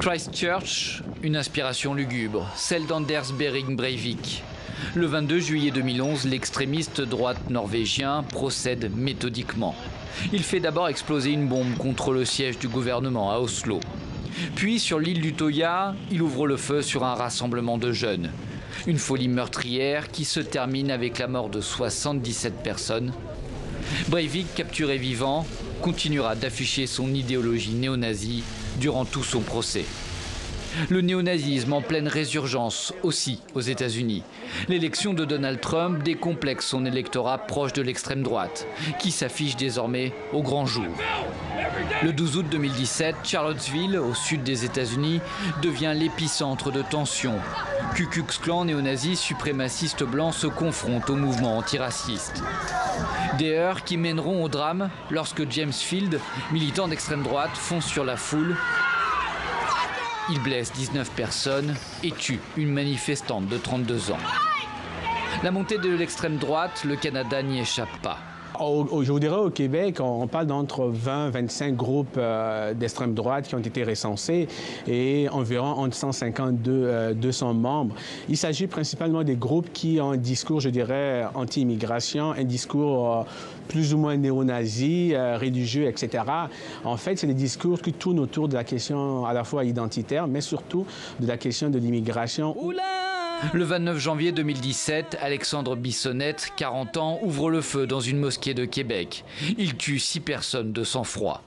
Christchurch, une inspiration lugubre, celle d'Anders Behring Breivik. Le 22 juillet 2011, l'extrémiste droite norvégien procède méthodiquement. Il fait d'abord exploser une bombe contre le siège du gouvernement à Oslo. Puis, sur l'île d'Utøya, il ouvre le feu sur un rassemblement de jeunes. Une folie meurtrière qui se termine avec la mort de 77 personnes. Breivik, capturé vivant, continuera d'afficher son idéologie néo-nazie durant tout son procès. Le néonazisme en pleine résurgence aussi aux États-Unis. L'élection de Donald Trump décomplexe son électorat proche de l'extrême droite, qui s'affiche désormais au grand jour. Le 12 août 2017, Charlottesville, au sud des États-Unis, devient l'épicentre de tensions. Ku Klux Klan, néo-nazis, suprémacistes blancs se confrontent au mouvement antiraciste. Des heurts qui mèneront au drame lorsque James Field, militant d'extrême droite, fonce sur la foule. Il blesse 19 personnes et tue une manifestante de 32 ans. La montée de l'extrême droite, le Canada n'y échappe pas. Je vous dirais au Québec, on parle d'entre 20 et 25 groupes d'extrême droite qui ont été recensés et environ entre 150 et 200 membres. Il s'agit principalement des groupes qui ont un discours, je dirais, anti-immigration, un discours plus ou moins néo-nazi, religieux, etc. En fait, c'est des discours qui tournent autour de la question à la fois identitaire, mais surtout de la question de l'immigration. Le 29 janvier 2017, Alexandre Bissonnette, 40 ans, ouvre le feu dans une mosquée de Québec. Il tue 6 personnes de sang-froid.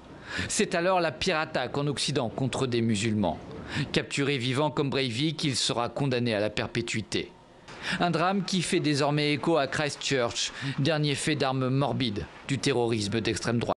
C'est alors la pire attaque en Occident contre des musulmans. Capturé vivant comme Breivik, il sera condamné à la perpétuité. Un drame qui fait désormais écho à Christchurch, dernier fait d'armes morbides du terrorisme d'extrême droite.